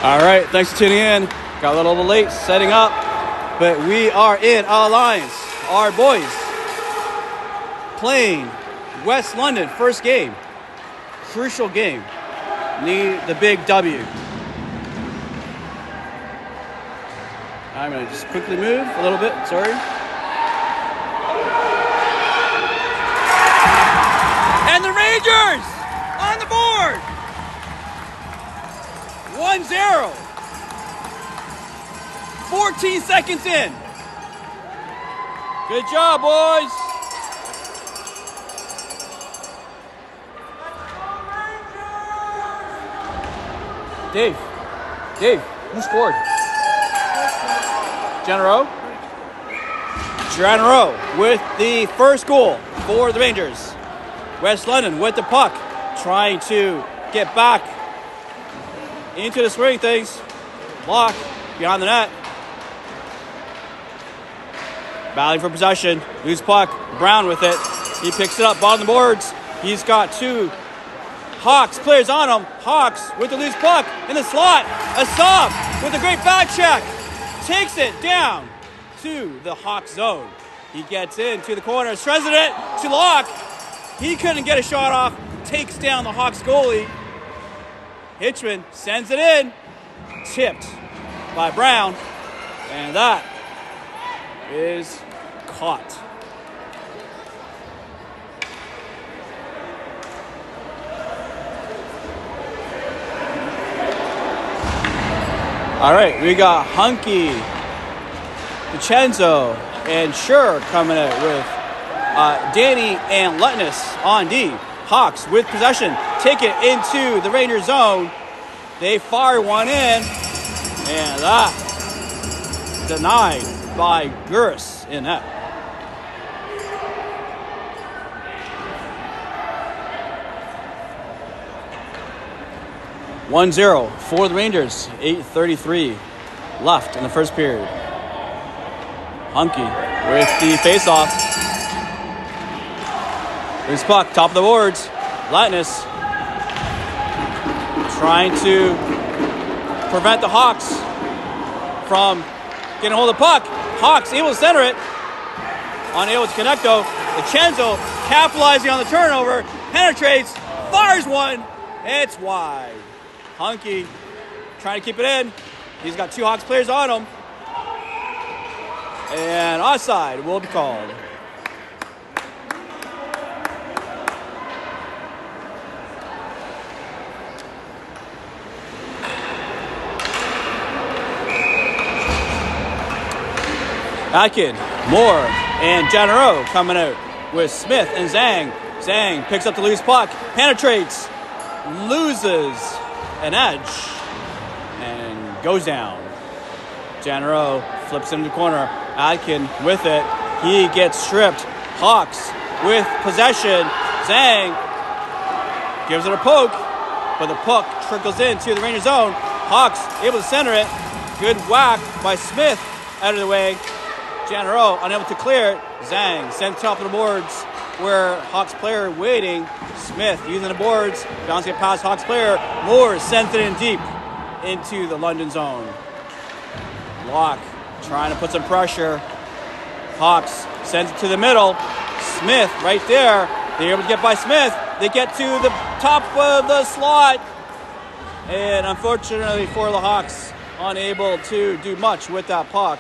All right, thanks for tuning in. Got a little late setting up, but we are in Alliance. Our boys playing West London, first game. Crucial game. Need the big W. I'm going to just quickly move a little bit, sorry. And the Rangers on the board. 1-0. 14 seconds in. Good job, boys. Dave, who scored? Genero with the first goal for the Rangers. West London with the puck, trying to get back into the swing things. Block behind the net. Battling for possession. Loose puck. Brown with it. He picks it up. Bottom of the boards. He's got two Hawks players on him. Hawks with the loose puck in the slot. Assaf with a great back check. Takes it down to the Hawks zone. He gets into the corner. Shreds it to Locke. He couldn't get a shot off. Takes down the Hawks goalie. Hitchman sends it in. Tipped by Brown. And that is caught. All right, we got Hunky, DiCenzo, and Schur coming out with Danny and Lutness on D. Hawks with possession. Take it into the Ranger zone. They fire one in. And that denied by Gurus in that. (1-0) for the Rangers. 8:33 left in the first period. Hunky with the face-off. Loose puck, top of the boards. Latness trying to prevent the Hawks from getting a hold of the puck. Hawks able to center it. Unable to connect though. DiCenzo capitalizing on the turnover. Penetrates. Fires one. It's wide. Hunky trying to keep it in. He's got two Hawks players on him. And offside will be called. Atkin, Moore, and Genero coming out with Smith and Zhang. Zhang picks up the loose puck, penetrates, loses an edge, and goes down. Genero flips into the corner. Atkin with it. He gets stripped. Hawks with possession. Zhang gives it a poke, but the puck trickles into the Ranger zone. Hawks able to center it. Good whack by Smith out of the way. Genero unable to clear it. Zhang sends top of the boards where Hawks player waiting. Smith using the boards. Bouncing it past Hawks player. Moore sends it in deep into the London zone. Locke trying to put some pressure. Hawks sends it to the middle. Smith right there. They're able to get by Smith. They get to the top of the slot. And unfortunately for the Hawks, unable to do much with that puck.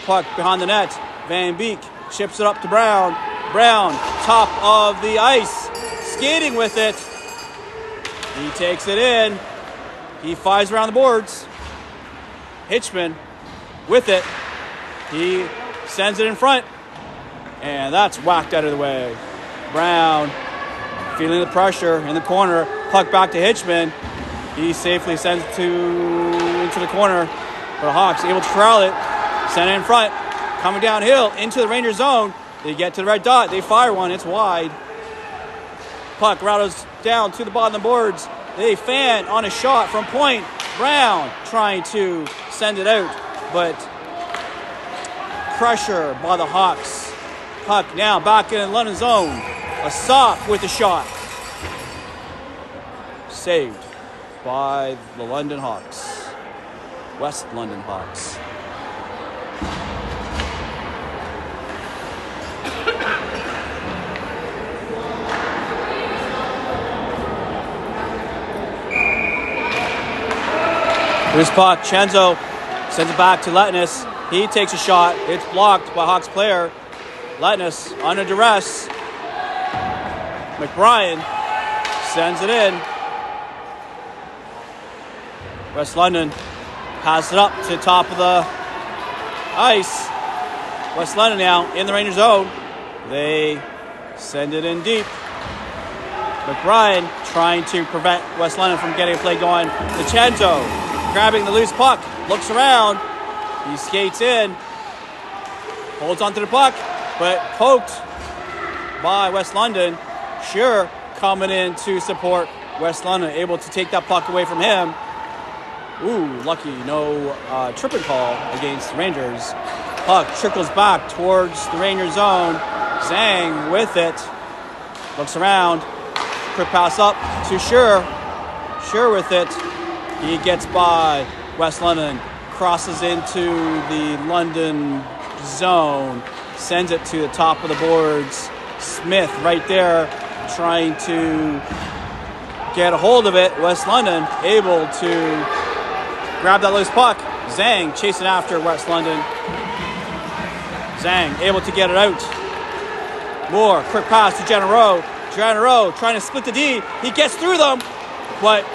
Puck behind the net. Van Beek chips it up to Brown. Brown, top of the ice, skating with it. He takes it in. He fires around the boards. Hitchman with it. He sends it in front. And that's whacked out of the way. Brown feeling the pressure in the corner. Puck back to Hitchman. He safely sends it into the corner. But the Hawks able to corral it. Send it in front. Coming downhill into the Ranger zone. They get to the red dot. They fire one. It's wide. Puck rattles down to the bottom of the boards. They fan on a shot from point. Brown trying to send it out. But pressure by the Hawks. Puck now back in London zone. Assaf with the shot. Saved by the London Hawks. West London Hawks. Loose puck, Chenzo sends it back to Letness. He takes a shot. It's blocked by Hawks player. Letness under duress. McBrien sends it in. West London passes it up to the top of the ice. West London now in the Ranger zone. They send it in deep. McBrien trying to prevent West London from getting a play going. DiCenzo grabbing the loose puck. Looks around. He skates in. Holds onto the puck. But poked by West London. Sure, coming in to support West London. Able to take that puck away from him. Ooh, lucky. No tripping call against the Rangers. Puck trickles back towards the Ranger zone. Zhang with it. Looks around. Quick pass up to Sure. Sure with it. He gets by West London. Crosses into the London zone. Sends it to the top of the boards. Smith right there trying to get a hold of it. West London able to grab that loose puck. Zhang chasing after West London. Zhang able to get it out. Moore, quick pass to Genero. Genero trying to split the D. He gets through them, but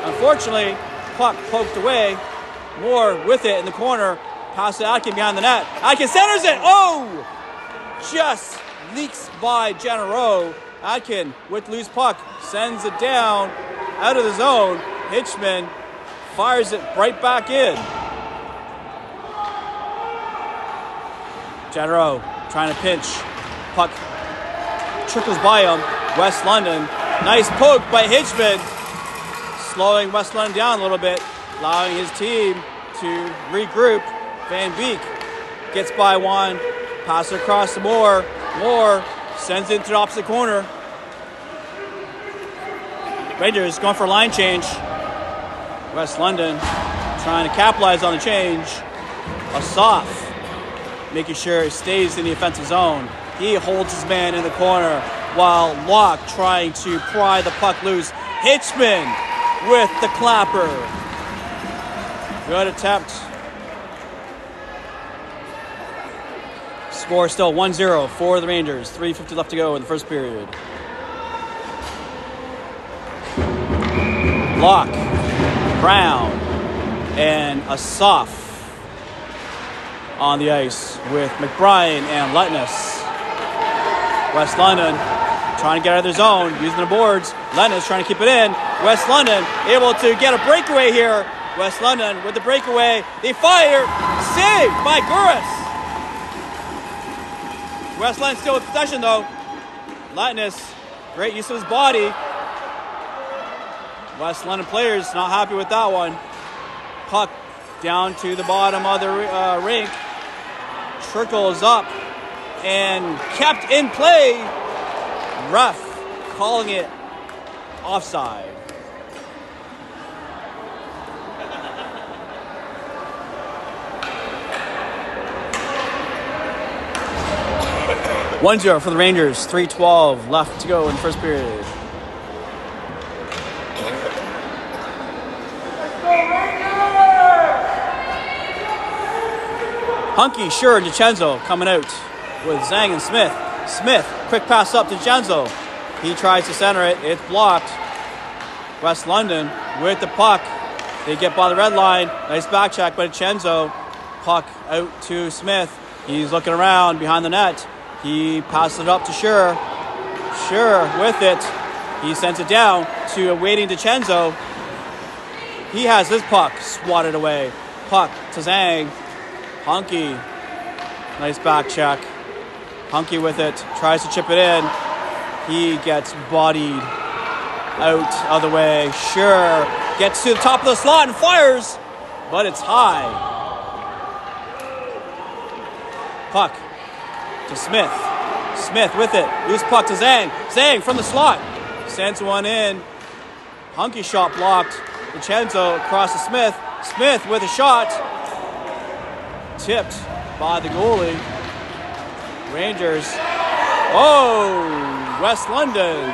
unfortunately, puck poked away. Moore with it in the corner. Pass to Atkin behind the net. Atkin centers it. Oh! Just leaks by Genero. Atkin with loose puck. Sends it down out of the zone. Hitchman fires it right back in. Genero trying to pinch. Puck trickles by him. West London. Nice poke by Hitchman. Slowing West London down a little bit. Allowing his team to regroup. Van Beek gets by one. Pass it across to Moore. Moore sends it to the opposite corner. Rangers going for a line change. West London trying to capitalize on the change. Asaf making sure he stays in the offensive zone. He holds his man in the corner while Locke trying to pry the puck loose. Hitchman with the clapper. Good attempt. Score still 1-0 for the Rangers. 3:50 left to go in the first period. Locke, Brown, and Asaf on the ice with McBrien and Letness. West London trying to get out of their zone, using the boards. Letness trying to keep it in. West London able to get a breakaway here. West London with the breakaway. They fire. Saved by Guras. West London still with possession though. Letness, great use of his body. West London players not happy with that one. Puck down to the bottom of the rink. Trickles up and kept in play. Ref calling it offside. (1-0) for the Rangers. 3:12 left to go in the first period. Hunky, Sure, and DiCenzo coming out with Zhang and Smith. Smith, quick pass up to DiCenzo. He tries to center it. It's blocked. West London with the puck. They get by the red line. Nice back check by DiCenzo. Puck out to Smith. He's looking around behind the net. He passes it up to Sure. Sure with it. He sends it down to a waiting DiCenzo. He has his puck swatted away. Puck to Zhang. Hunky. Nice back check. Hunky with it. Tries to chip it in. He gets bodied out of the way. Sure. Gets to the top of the slot and fires. But it's high. Puck to Smith. Smith with it. Loose puck to Zhang. Zhang from the slot. Sends one in. Hunky shot blocked. DiCenzo across to Smith. Smith with a shot. Tipped by the goalie. Rangers. Oh, West London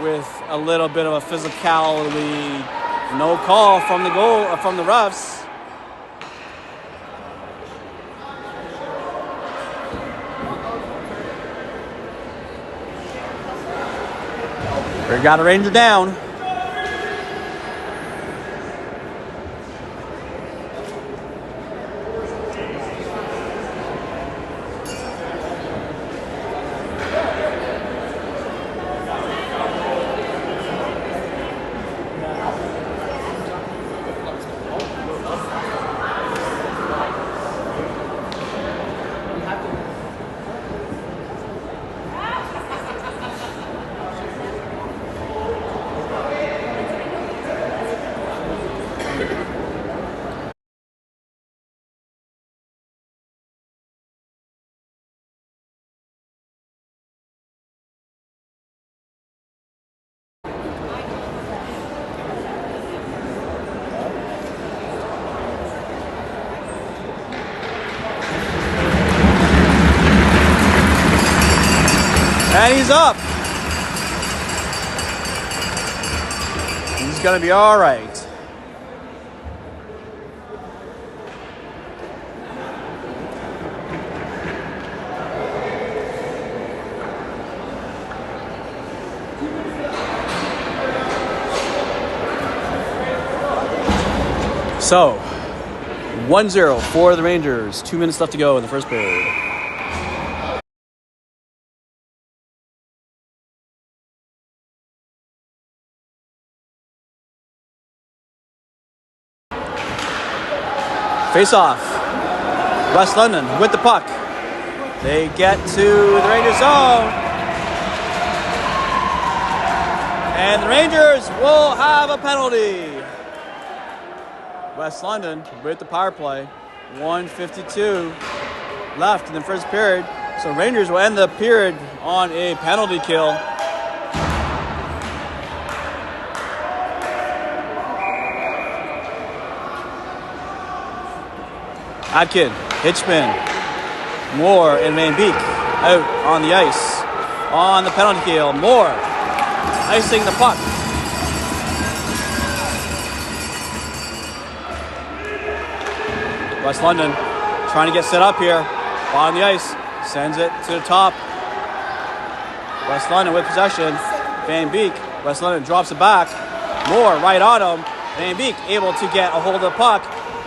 with a little bit of a physicality. No call from the refs. We got a Ranger down. And he's up. He's going to be all right. So, 1-0 for the Rangers. 2 minutes left to go in the first period. Face off. West London with the puck. They get to the Rangers zone. And the Rangers will have a penalty. West London with the power play. 1:52 left in the first period. So Rangers will end the period on a penalty kill. Atkin, Hitchman, Moore, and Van Beek out on the ice. On the penalty kill, Moore icing the puck. West London trying to get set up here. On the ice, sends it to the top. West London with possession. Van Beek, West London drops it back. Moore right on him. Van Beek able to get a hold of the puck.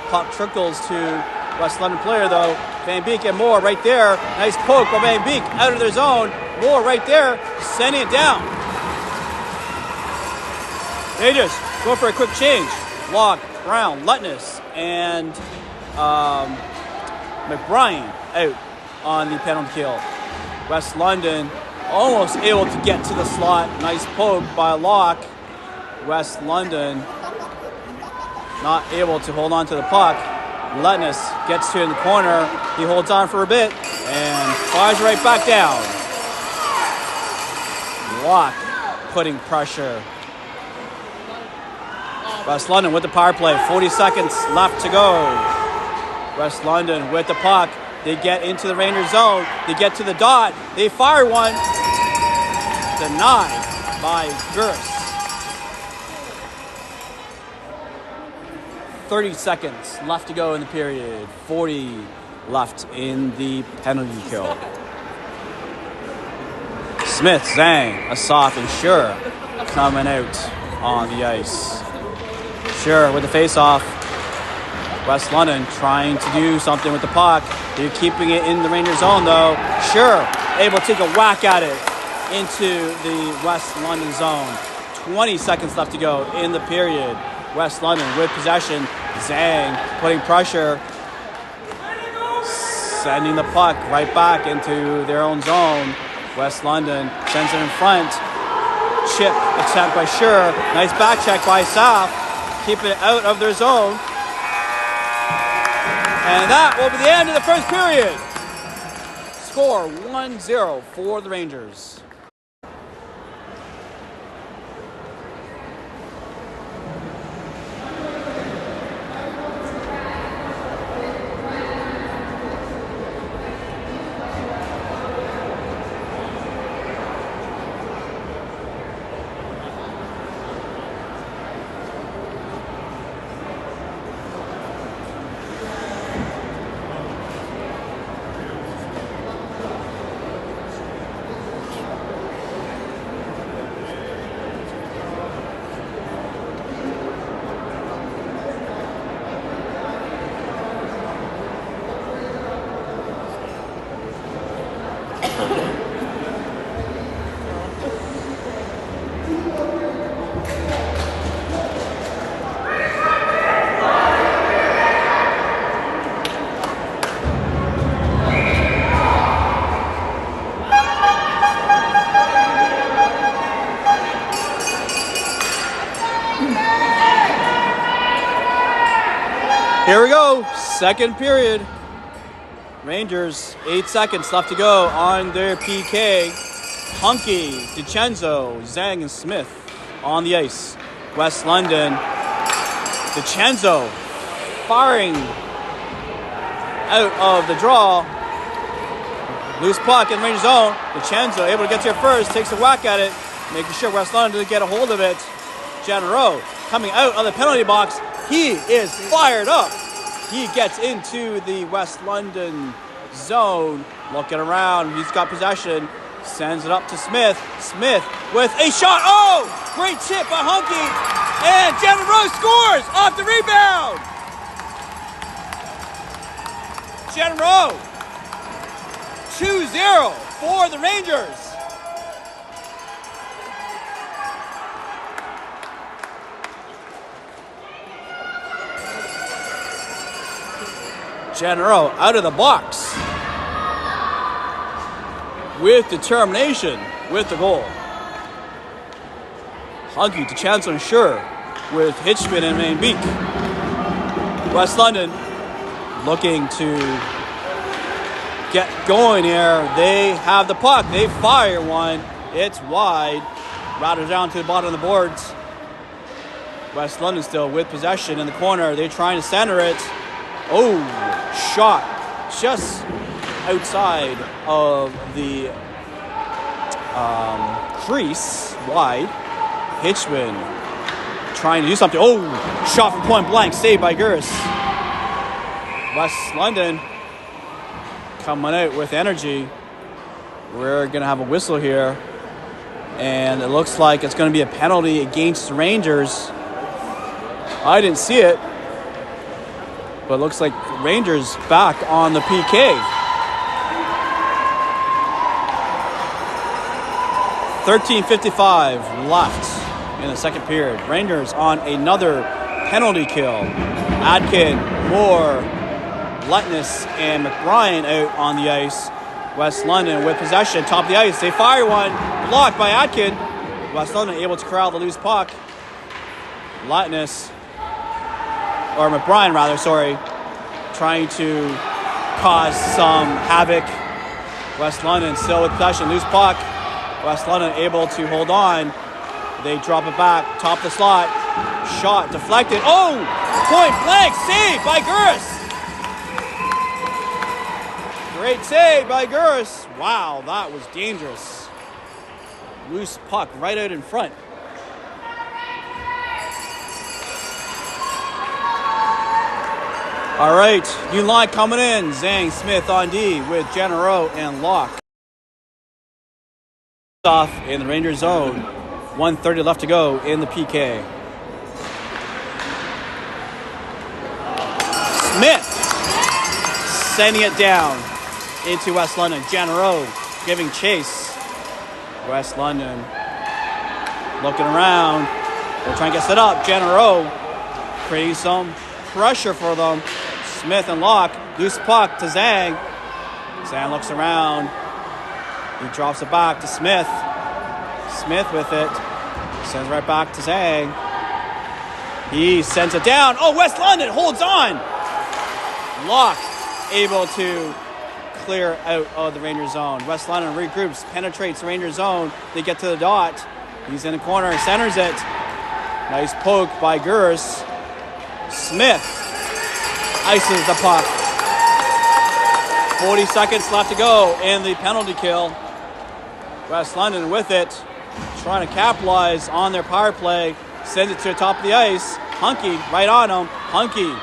Puck trickles to West London player though. Van Beek and Moore right there. Nice poke by Van Beek out of their zone. Moore right there, sending it down. They just go for a quick change. Locke, Brown, Lutness, and McBrien out on the penalty kill. West London almost able to get to the slot. Nice poke by Locke. West London not able to hold on to the puck. Lutness gets to it in the corner. He holds on for a bit and fires right back down. Locke putting pressure. West London with the power play. 40 seconds left to go. West London with the puck. They get into the Rangers zone. They get to the dot. They fire one. Denied by Gers. 30 seconds left to go in the period. 40 left in the penalty kill. Smith, Zhang, Asaf, and Kjru coming out on the ice. Kjru with the face-off. West London trying to do something with the puck. They're keeping it in the Rangers zone though. Kjru able to take a whack at it into the West London zone. 20 seconds left to go in the period. West London with possession. Zhang putting pressure. Sending the puck right back into their own zone. West London sends it in front. Chip attempt by Kjru. Nice back check by Asaf. Keeping it out of their zone. And that will be the end of the first period. Score 1-0 for the Rangers. Here we go. Second period. Rangers, 8 seconds left to go on their PK. Hunky, DiCenzo, Zhang, and Smith on the ice. West London. DiCenzo firing out of the draw. Loose puck in Rangers zone. DiCenzo able to get to it first. Takes a whack at it. Making sure West London doesn't get a hold of it. Genero coming out of the penalty box. He is fired up. He gets into the West London zone. Looking around. He's got possession. Sends it up to Smith. Smith with a shot. Oh! Great tip by Hunky. And Genero scores off the rebound. Genero. 2-0 for the Rangers. Genero out of the box with determination with the goal. Hunky to Chancellor Sure with Hitchman and Main Beak. West London looking to get going here. They have the puck. They fire one. It's wide. Rattles down to the bottom of the boards. West London still with possession in the corner. They're trying to center it. Oh, shot just outside of the crease, wide. Hitchman trying to do something. Oh, shot from point blank, saved by Gers. West London coming out with energy. We're going to have a whistle here. And it looks like it's going to be a penalty against the Rangers. I didn't see it. But it looks like Rangers back on the PK. 13:55 left in the second period. Rangers on another penalty kill. Adkin, Moore, Lutness, and McBrien out on the ice. West London with possession, top of the ice. They fire one, blocked by Adkin. West London able to corral the loose puck. Lutness, or McBrien rather, sorry, trying to cause some havoc. West London still with possession, loose puck. West London able to hold on. They drop it back, top of the slot. Shot deflected. Oh! Point blank save by Gers. Great save by Gers. Wow, that was dangerous. Loose puck right out in front. All right, new line coming in. Zhang, Smith on D with Genero and Locke. Off in the Rangers zone. 1:30 left to go in the PK. Smith sending it down into West London. Genero giving chase. West London looking around. They're trying to get set up. Genero creating some pressure for them. Smith and Locke. Loose puck to Zhang. Zhang looks around. He drops it back to Smith. Smith with it. Sends right back to Zhang. He sends it down. Oh, West London holds on. Locke able to clear out of the Ranger zone. West London regroups, penetrates the Ranger zone. They get to the dot. He's in the corner, centers it. Nice poke by Gers. Smith ices the puck. 40 seconds left to go in the penalty kill. West London with it, trying to capitalize on their power play. Sends it to the top of the ice. Hunky right on him. Hunky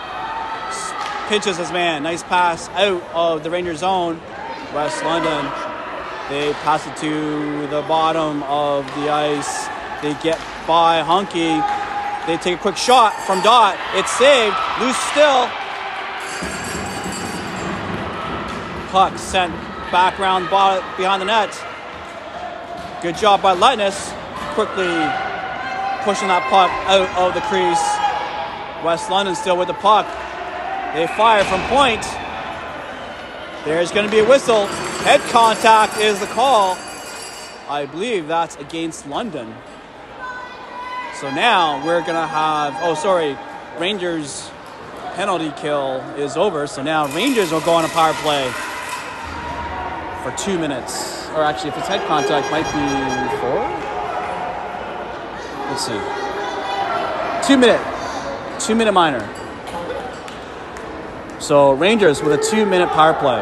pinches his man. Nice pass out of the Ranger zone. West London, they pass it to the bottom of the ice. They get by Hunky. They take a quick shot from Dot. It's saved. Loose still. Puck sent back around behind the net. Good job by Lutness. Quickly pushing that puck out of the crease. West London still with the puck. They fire from point. There's going to be a whistle. Head contact is the call. I believe that's against London. So now we're going to have, Rangers penalty kill is over. So now Rangers will go on a power play for 2 minutes. Or actually, if it's head contact, might be 4. Let's see. 2 minute minor. So Rangers with a 2-minute power play.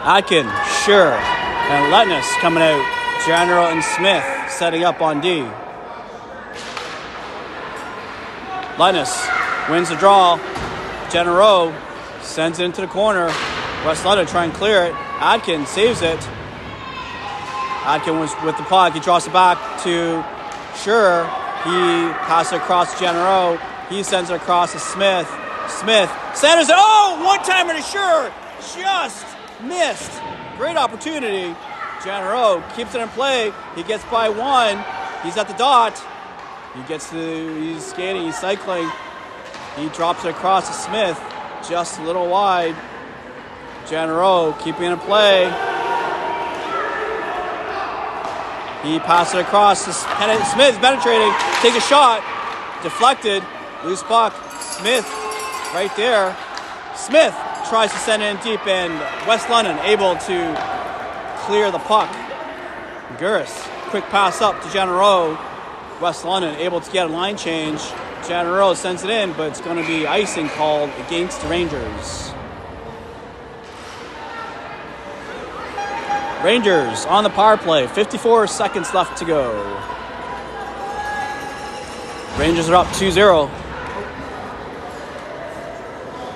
Atkin, Kjru, and Letness coming out. General and Smith setting up on D. Letness wins the draw. General sends it into the corner. West London trying to clear it. Atkin saves it. Atkin was with the puck. He draws it back to Kjru. He passes it across to General. He sends it across to Smith. Smith centers it. Oh, one-timer to Kjru. Just missed. Great opportunity. General keeps it in play. He gets by one. He's at the dot. He's skating. He's cycling. He drops it across to Smith. Just a little wide. General keeping it in play. He passes it across to Smith. Penetrating. Take a shot. Deflected. Loose puck. Smith right there. Smith tries to send it in deep, and West London able to clear the puck. Gurus, quick pass up to General. West London able to get a line change. General sends it in, but it's going to be icing called against the Rangers. Rangers on the power play. 54 seconds left to go. Rangers are up 2-0.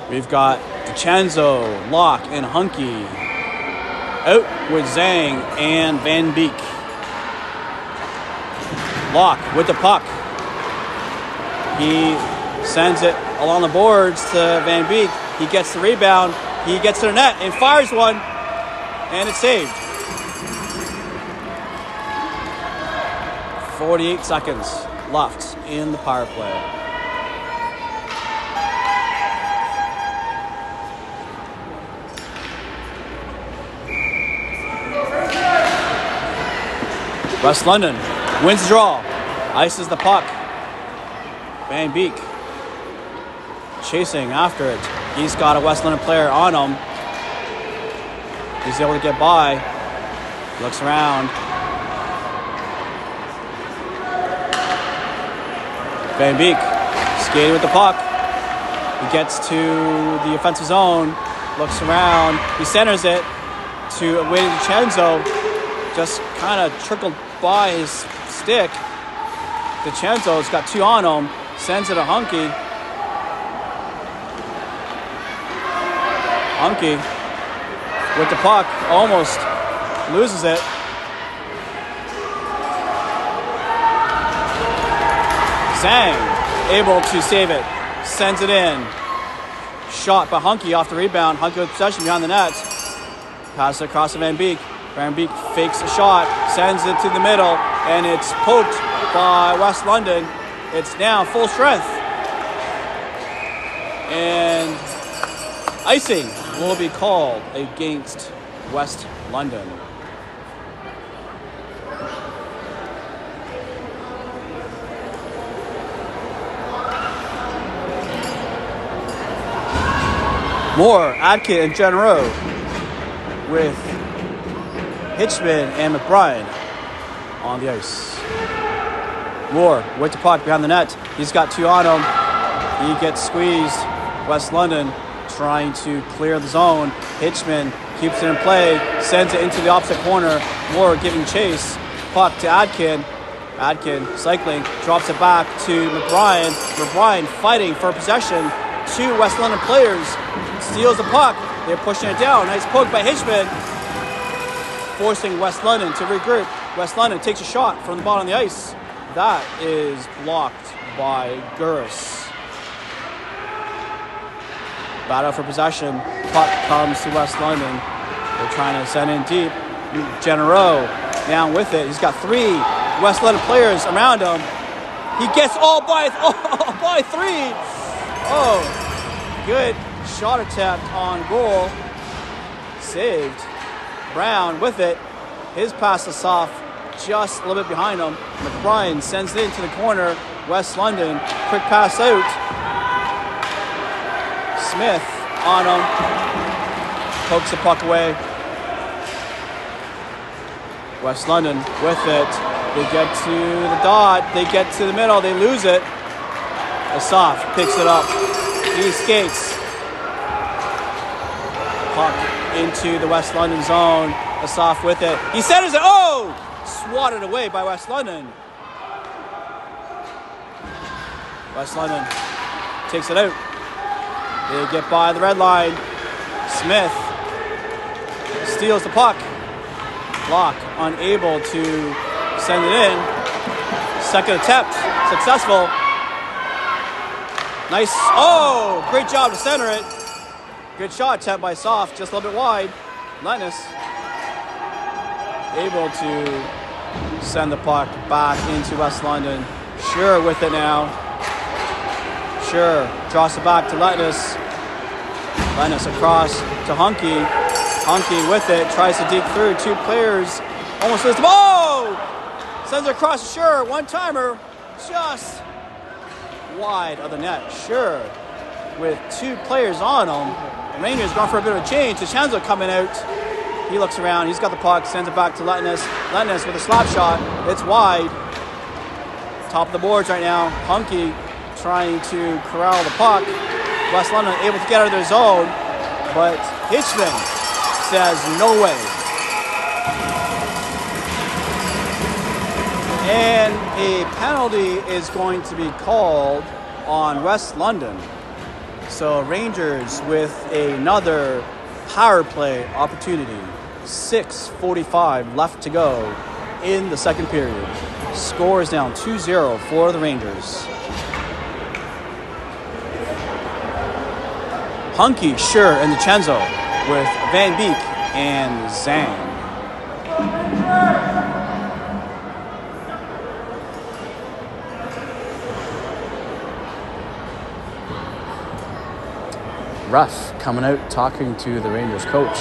We've got DiCenzo, Locke, and Hunky out with Zhang and Van Beek. Locke with the puck. He sends it along the boards to Van Beek. He gets the rebound. He gets to the net and fires one. And it's saved. 48 seconds left in the power play. West London wins the draw. Ices the puck. Van Beek chasing after it. He's got a West London player on him. He's able to get by. Looks around. Van Beek skating with the puck. He gets to the offensive zone. Looks around. He centers it to Wade DiCenzo. Just kind of trickled by his stick. DiCenzo's got 2 on him. Sends it to Hunky. Hunky with the puck. Almost loses it. Zhang able to save it. Sends it in. Shot by Hunky off the rebound. Hunky with possession behind the net. Passes it across to Van Beek. Van Beek fakes a shot, sends it to the middle, and it's poked by West London. It's now full strength. And icing will be called against West London. Moore, Atkin, and General with Hitchman and McBride on the ice. Moore with the puck behind the net. He's got 2 on him. He gets squeezed. West London trying to clear the zone. Hitchman keeps it in play, sends it into the opposite corner. Moore giving chase. Puck to Atkin. Atkin cycling, drops it back to McBride. McBride fighting for possession. 2 West London players. Steals the puck. They're pushing it down. Nice poke by Hitchman. Forcing West London to regroup. West London takes a shot from the bottom of the ice. That is blocked by Gurus. Battle for possession. Puck comes to West London. They're trying to send in deep. General down with it. He's got 3 West London players around him. He gets all by 3. Oh, good shot attempt on goal. Saved. Brown with it. His pass is off just a little bit behind him. McBride sends it into the corner. West London, quick pass out. Smith on him. Pokes the puck away. West London with it. They get to the dot. They get to the middle. They lose it. Asaf picks it up. He skates. Puck into the West London zone. Asaf with it. He centers it. Oh! Swatted away by West London. West London takes it out. They get by the red line. Smith steals the puck. Block unable to send it in. Second attempt successful. Nice. Oh, great job to center it. Good shot attempt by Soft, just a little bit wide. Lennis able to send the puck back into West London. Sure with it now. Sure draws it back to Lennis. Lennis across to Hunky. Hunky with it, tries to deke through. Two players almost lose the ball. Sends it across to Sure. One-timer just wide of the net. Sure with two players on him. Rangers going for a bit of a change. DiCenzo coming out. He looks around. He's got the puck. Sends it back to Letness. Letness with a slap shot. It's wide. Top of the boards right now. Hunky trying to corral the puck. West London able to get out of their zone. But Hitchman says no way. And a penalty is going to be called on West London. So Rangers with another power play opportunity. 6:45 left to go in the second period. Score is down 2-0 for the Rangers. Hunky, Sure, and DiCenzo with Van Beek and Zhang. Ref coming out talking to the Rangers coach.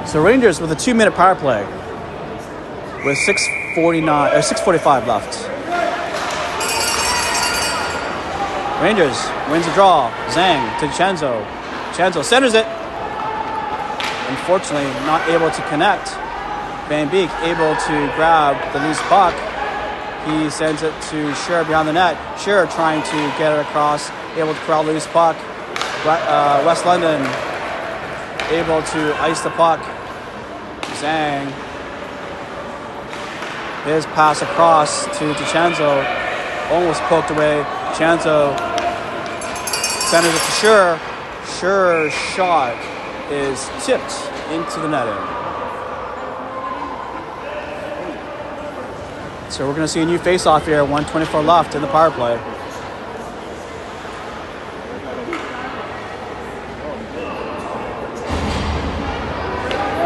So Rangers with a 2-minute power play with 6:45 left. Rangers wins the draw. Zhang to DiCenzo. DiCenzo centers it. Unfortunately, not able to connect. Van Beek able to grab the loose puck. He sends it to Sure beyond the net. Sure trying to get it across. Able to corral the loose puck. West London able to ice the puck. Zhang. His pass across to DiCenzo. Almost poked away. DiCenzo centers it to Sure. Sure's shot is tipped into the netting. So we're going to see a new face-off here. 1:24 left in the power play.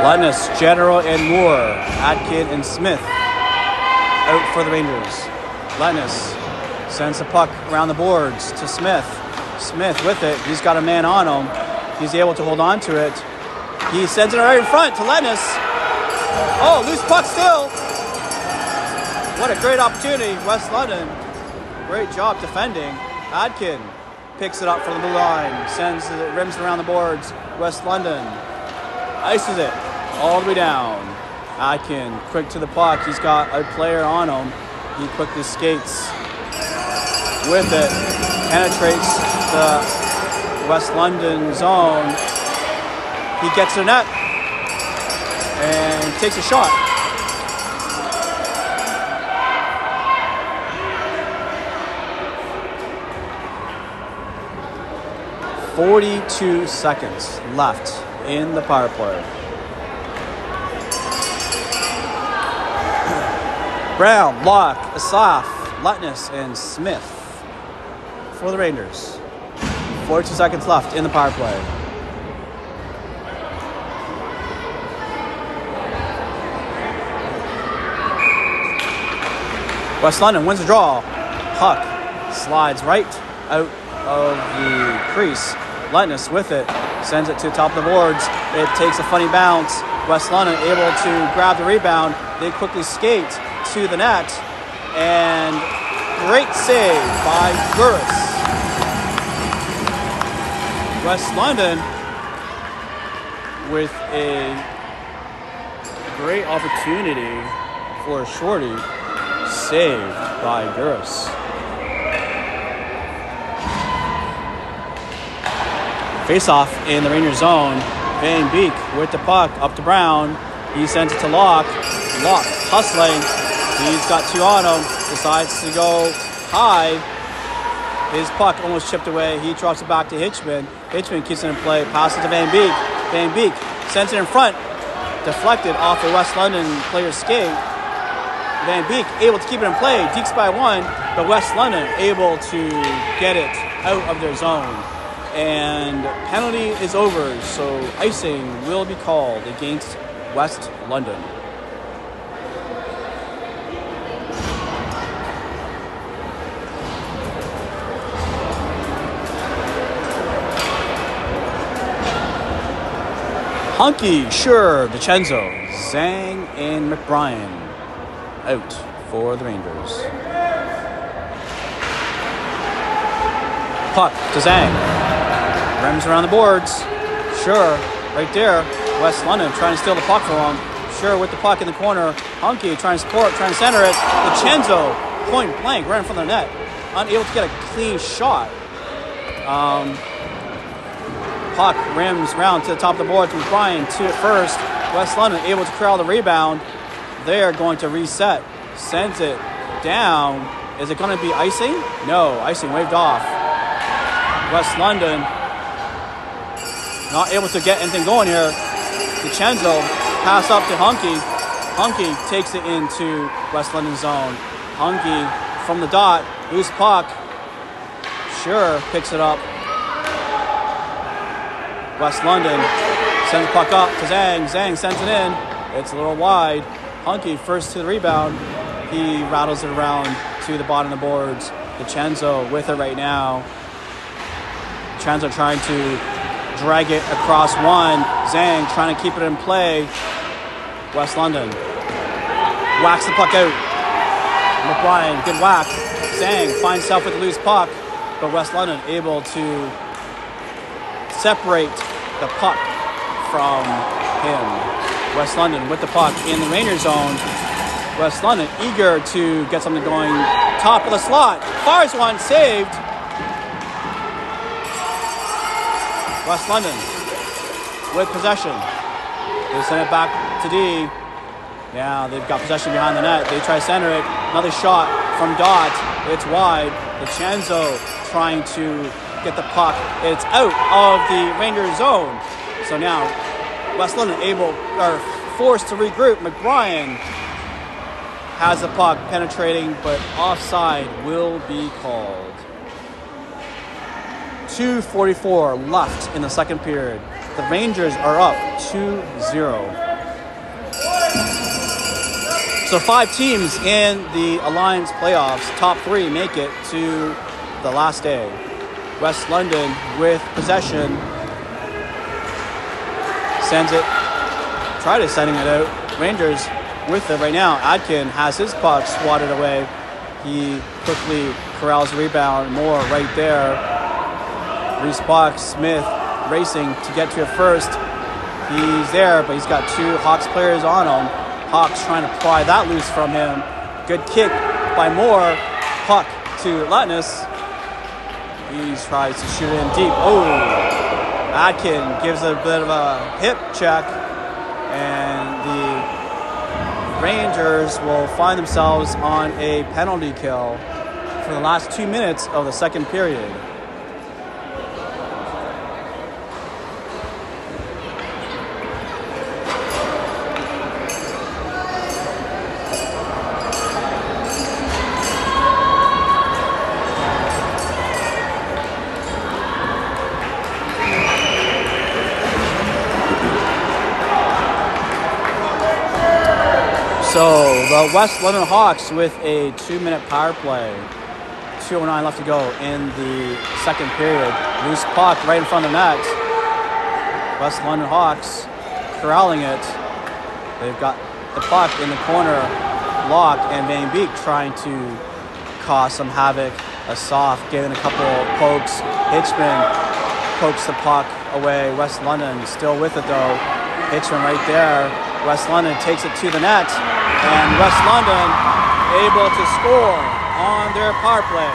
Lennis, General, and Moore. Atkin and Smith out for the Rangers. Lennis sends the puck around the boards to Smith. Smith with it. He's got a man on him. He's able to hold on to it. He sends it right in front to Lennis. Oh, loose puck still. What a great opportunity. West London, great job defending. Atkin picks it up from the blue line. Sends the rims around the boards. West London ices it all the way down. Atkin quick to the puck. He's got a player on him. He quickly skates with it. Penetrates the West London zone. He gets to the net and takes a shot. .42 seconds left in the power play. Brown, Locke, Asaf, Letness, and Smith for the Rangers. 42 seconds left in the power play. West London wins the draw. Puck slides right out of the crease. Letness with it. sends it to the top of the boards. It takes a funny bounce. West London able to grab the rebound. They quickly skate to the net, and great save by Guris. West London with a great opportunity for a shorty, saved by Guris. Face-off in the Rangers zone. Van Beek with the puck up to Brown. He sends it to Locke. Locke hustling. He's got two on him. Decides to go high. His puck almost chipped away. He drops it back to Hitchman. Hitchman keeps it in play. Passes to Van Beek. Van Beek sends it in front. Deflected off the West London player's skate. Van Beek able to keep it in play. Deeks by one. But West London able to get it out of their zone. And penalty is over, so icing will be called against West London. Hunky, Sure, DiCenzo, Zhang, and McBrien out for the Rangers. Puck to Zhang. Rims around the boards. Sure, right there. West London trying to steal the puck from him. Sure with the puck in the corner. Hunky trying to support, trying to center it. DiCenzo, point blank, right in front of the net. Unable to get a clean shot. Puck rims around to the top of the boards with Brian to it first. West London able to corral the rebound. They're going to reset. Sends it down. Is it going to be icing? No, icing waved off. West London not able to get anything going here. DiCenzo pass up to Hunky. Hunky takes it into West London zone. Hunky from the dot, loose puck. Sure picks it up. West London sends the puck up to Zhang. Zhang sends it in. It's a little wide. Hunky first to the rebound. He rattles it around to the bottom of the boards. DiCenzo with it right now. DiCenzo trying to drag it across one. Zhang trying to keep it in play. West London whacks the puck out. McBrien, good whack. Zhang finds himself with the loose puck, but West London able to separate the puck from him. West London with the puck in the Rangers zone. West London eager to get something going. Top of the slot. Fires one, saved. West London with possession. They send it back to D. Now they've got possession behind the net. They try to center it. Another shot from Dot. It's wide. DiCenzo trying to get the puck. It's out of the Rangers zone. So now West London forced to regroup. McBrien has the puck penetrating, but offside will be called. 2:44 left in the second period. The Rangers are up 2-0. So 5 teams in the Alliance playoffs, top 3 make it to the last day. West London with possession. Sends it. Tried sending it out. Rangers with it right now. Adkin has his puck swatted away. He quickly corrals the rebound. Moore right there. Reese Box, Smith racing to get to it first. He's there, but he's got 2 Hawks players on him. Hawks trying to pry that loose from him. Good kick by Moore. Puck to Latnus. He tries to shoot in deep. Oh! Adkin gives a bit of a hip check. And the Rangers will find themselves on a penalty kill for the last 2 minutes of the second period. So the West London Hawks with a 2-minute power play. 2:09 left to go in the second period. Loose puck right in front of the net. West London Hawks corralling it. They've got the puck in the corner. Locke and Van Beek trying to cause some havoc. A soft, getting a couple pokes. Hitchman pokes the puck away. West London still with it though. Hitchman right there. West London takes it to the net. And West London able to score on their power play.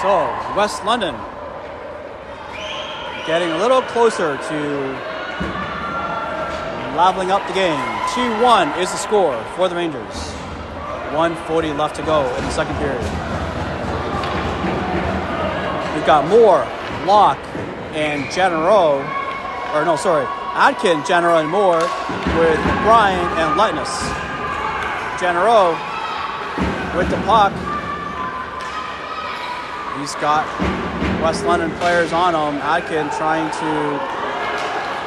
So, West London getting a little closer to leveling up the game. 2-1 is the score for the Rangers. 1:40 left to go in the second period. We've got Moore, Locke, and Atkin, General, and Moore with Bryan and Letness. General with the puck. He's got West London players on him. Atkin trying to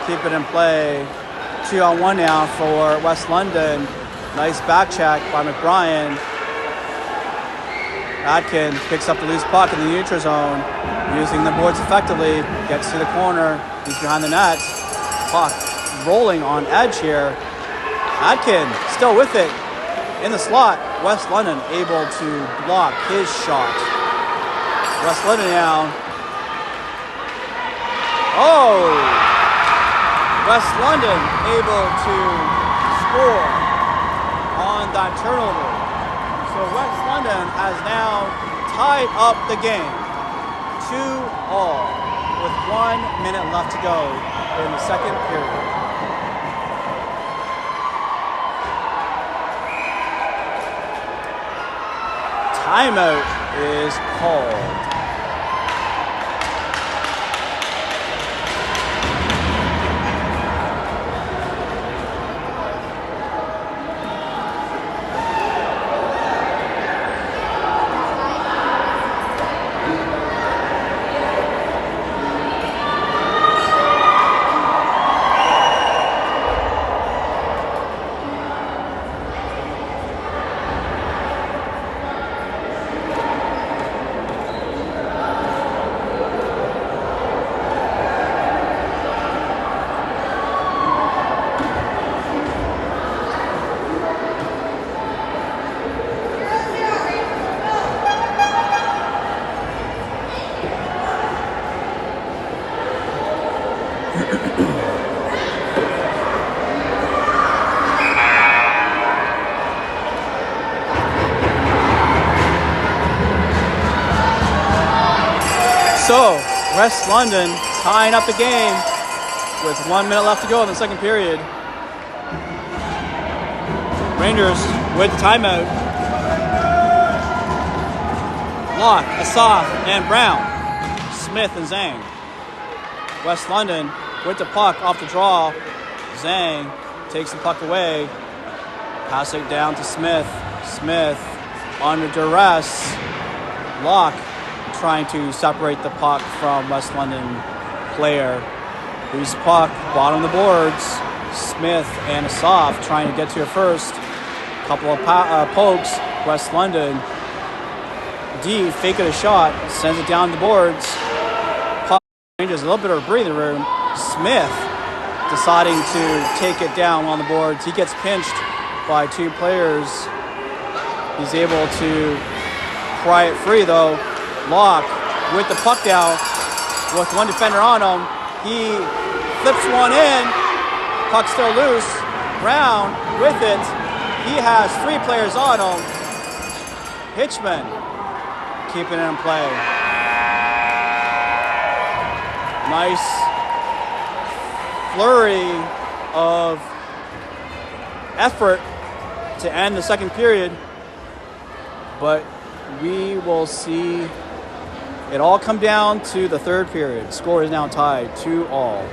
keep it in play. 2-on-1 now for West London. Nice back check by McBrien. Atkin picks up the loose puck in the neutral zone, using the boards effectively. Gets to the corner. He's behind the net. Puck rolling on edge here. Atkin still with it in the slot. West London able to block his shot. West London now. Oh! West London able to score on that turnover. So West London has now tied up the game 2-2 with 1 minute left to go in the second period. Timeout is called. So, West London tying up the game with 1 minute left to go in the second period. Rangers with the timeout. Locke, Asaf, and Brown. Smith and Zhang. West London with the puck off the draw. Zhang takes the puck away. Pass it down to Smith. Smith under duress. Locke trying to separate the puck from West London player. Loose puck, bottom of the boards. Smith and Asaf trying to get to it first. Couple of pokes. West London. D faking a shot, sends it down the boards. Puck Rangers a little bit of a breathing room. Smith deciding to take it down on the boards. He gets pinched by two players. He's able to pry it free though. Locke with the puck down with one defender on him. He flips one in. Puck still loose. Brown with it. He has three players on him. Hitchman keeping it in play. Nice flurry of effort to end the second period. But we will see it all come down to the third period. Score is now tied 2-2.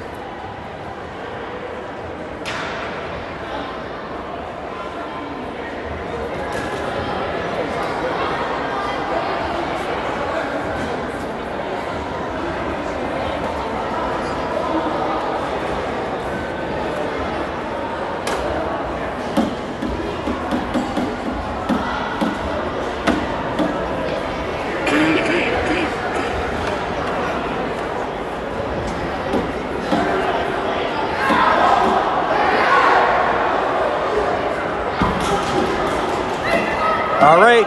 All right,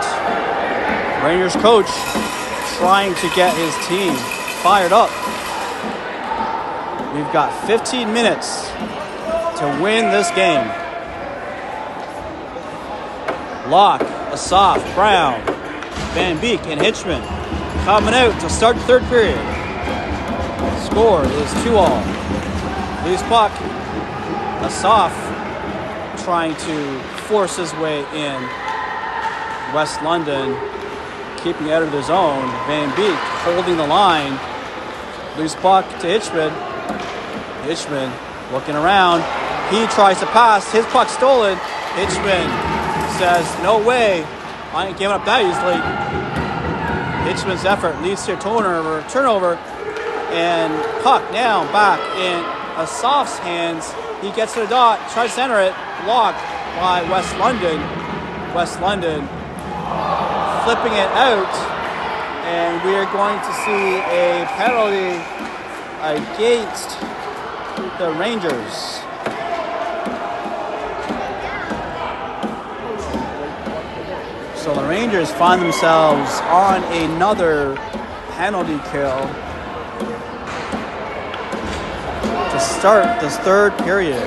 Rangers coach trying to get his team fired up. We've got 15 minutes to win this game. Locke, Asaf, Brown, Van Beek, and Hitchman coming out to start the third period. Score is 2-all. Loose puck. Asaf trying to force his way in. West London keeping out of the zone. Van Beek holding the line. Loose puck to Hitchman. Hitchman looking around. He tries to pass. His puck stolen. Hitchman says, "No way. I ain't giving up that easily." Hitchman's effort leads to a turnover, and puck now back in Asaf's hands. He gets to the dot, tries to center it, blocked by West London. West London flipping it out, and we are going to see a penalty against the Rangers. So the Rangers find themselves on another penalty kill to start this third period.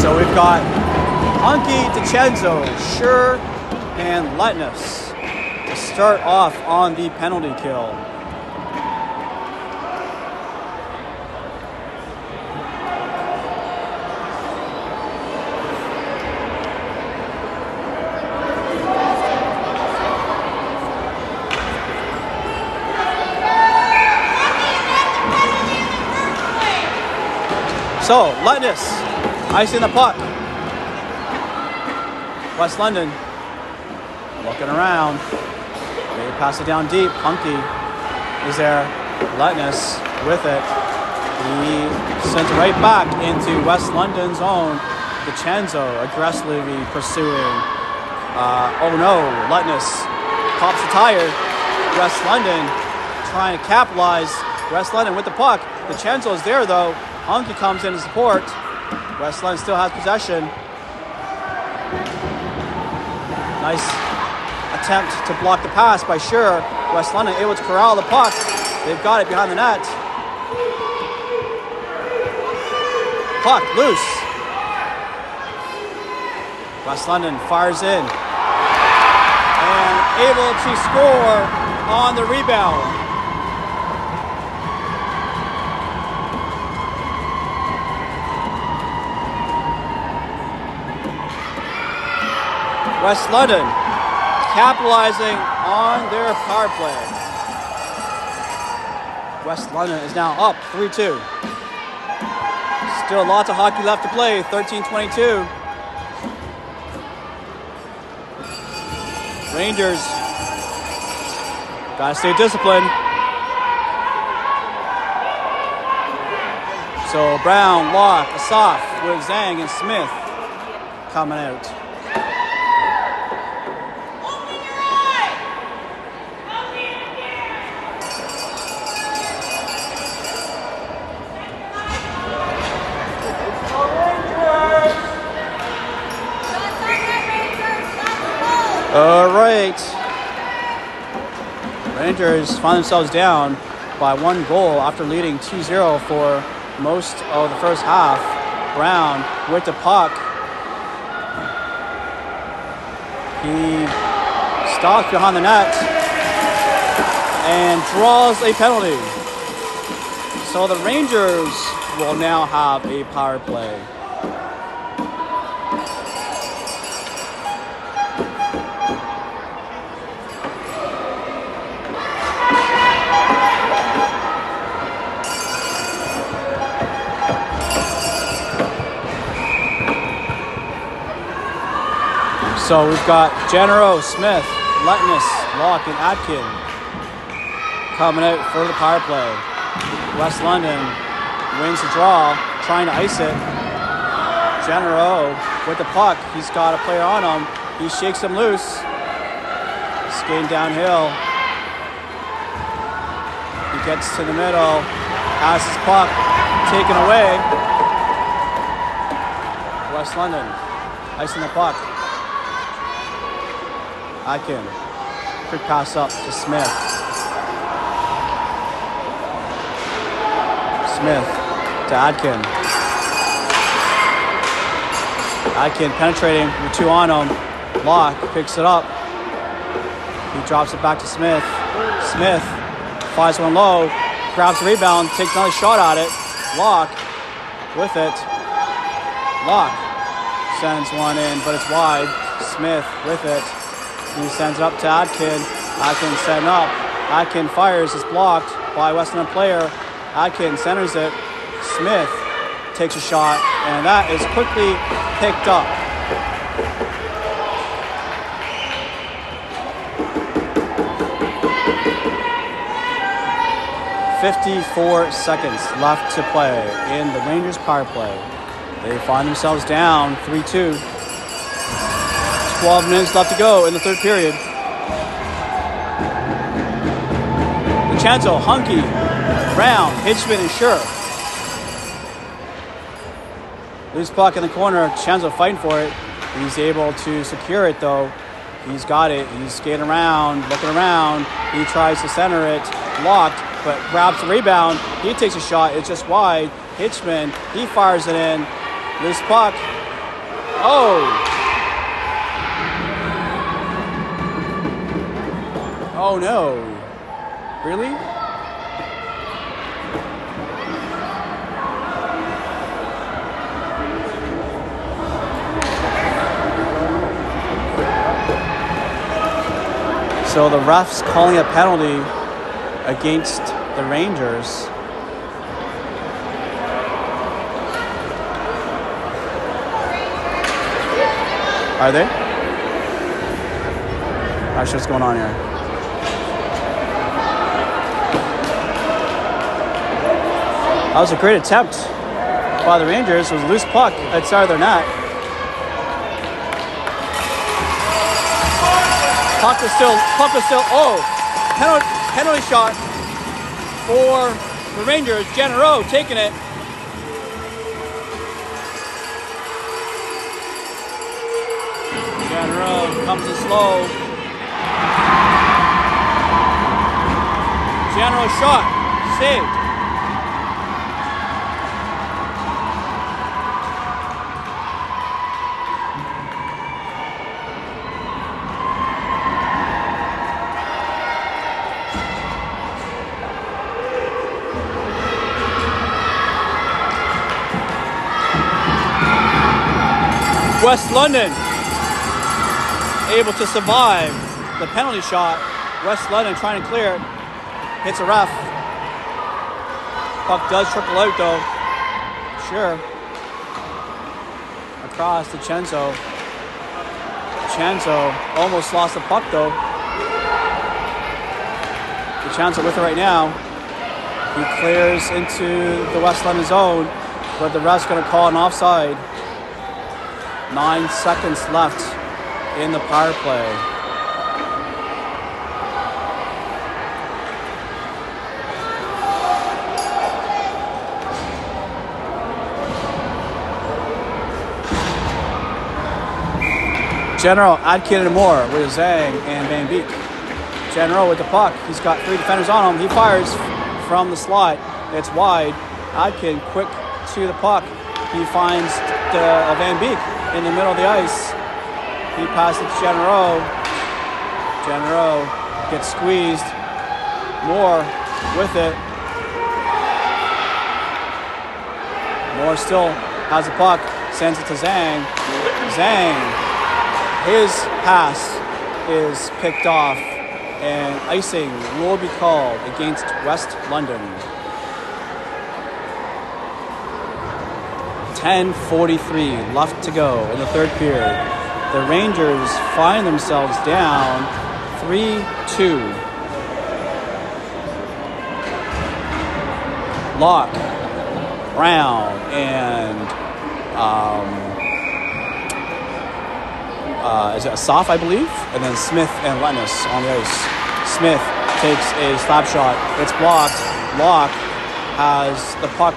So we've got Hunky, DiCenzo, Kjru, and Letness to start off on the penalty kill. So, Letness, icing the puck. West London looking around. They pass it down deep. Hunky is there. Letness with it. He sent it right back into West London's own. DiCenzo aggressively pursuing. Oh no, Letness pops the tire. West London trying to capitalize. West London with the puck. DiCenzo is there though. Hunky comes in to support. West London still has possession. Nice attempt to block the pass by Kjru. West London able to corral the puck. They've got it behind the net. Puck loose. West London fires in. And able to score on the rebound. West London capitalizing on their power play. West London is now up 3-2. Still lots of hockey left to play, 13-22. Rangers gotta stay disciplined. So Brown, Locke, Asaf with Zhang and Smith coming out. All right. Rangers find themselves down by 1 goal after leading 2-0 for most of the first half. Brown with the puck. He stops behind the net and draws a penalty. So the Rangers will now have a power play. So we've got Genero, Smith, Letness, Locke, and Atkin coming out for the power play. West London wins the draw, trying to ice it. Genero with the puck. He's got a player on him. He shakes him loose. Skating downhill. He gets to the middle. Has his puck taken away. West London icing the puck. Atkin. Quick pass up to Smith. Smith to Atkin. Atkin penetrating with 2 on him. Locke picks it up. He drops it back to Smith. Smith flies one low, grabs the rebound, takes another shot at it. Locke with it. Locke sends one in, but it's wide. Smith with it. He sends it up to Atkin. Atkin setting up. Atkin fires. It's blocked by West London player. Atkin centers it. Smith takes a shot, and that is quickly picked up. .54 seconds left to play in the Rangers power play. They find themselves down 3-2. 12 minutes left to go in the third period. DiCenzo, Hunky, Brown, Hitchman, and Kjru. Loose puck in the corner. DiCenzo fighting for it. He's able to secure it though. He's got it. He's skating around, looking around. He tries to center it. Blocked, but grabs the rebound. He takes a shot. It's just wide. Hitchman, he fires it in. Loose puck. Oh! Oh no. Really? So the ref's calling a penalty against the Rangers. Are they? Not sure what's going on here. That was a great attempt by the Rangers. It was a loose puck outside of their net. Puck was still, oh, penalty shot for the Rangers. Kjru taking it. Kjru comes in slow. Kjru shot, saved. West London able to survive the penalty shot. West London trying to clear it. Hits a ref. Puck does trickle out though. Sure. Across to DiCenzo. DiCenzo almost lost the puck though. DiCenzo with it right now. He clears into the West London zone, but the ref's going to call an offside. 9 seconds left in the power play. Kjru, Atkin, and Moore with Zhang and Van Beek. Kjru with the puck. He's got 3 defenders on him. He fires from the slot. It's wide. Atkin quick to the puck. He finds Van Beek in the middle of the ice. He passes to Kjru. Kjru gets squeezed. Moore with it. Moore still has the puck. Sends it to Zhang. Zhang. His pass is picked off. And icing will be called against West London. 10:43 left to go in the third period. The Rangers find themselves down 3-2. Locke, Brown, and is it Asaf, I believe? And then Smith and Lennis on the ice. Smith takes a slap shot. It's blocked. Locke has the puck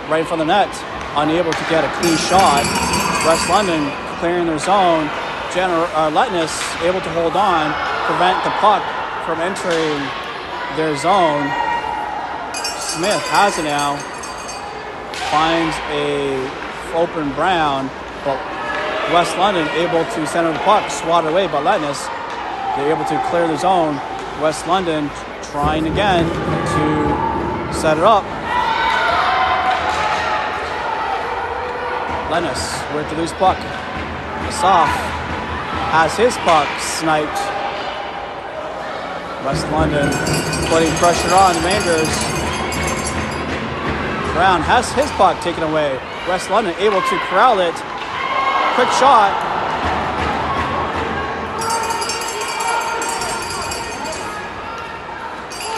right in front of the net. Unable to get a clean shot. West London clearing their zone. Letness able to hold on, prevent the puck from entering their zone. Smith has it now. Finds a open Brown, but West London able to center the puck, swat it away, but Letness, they're able to clear the zone. West London trying again to set it up. Letness with the loose puck. Soft has his puck sniped. West London putting pressure on the Rangers. Brown has his puck taken away. West London able to corral it. Quick shot.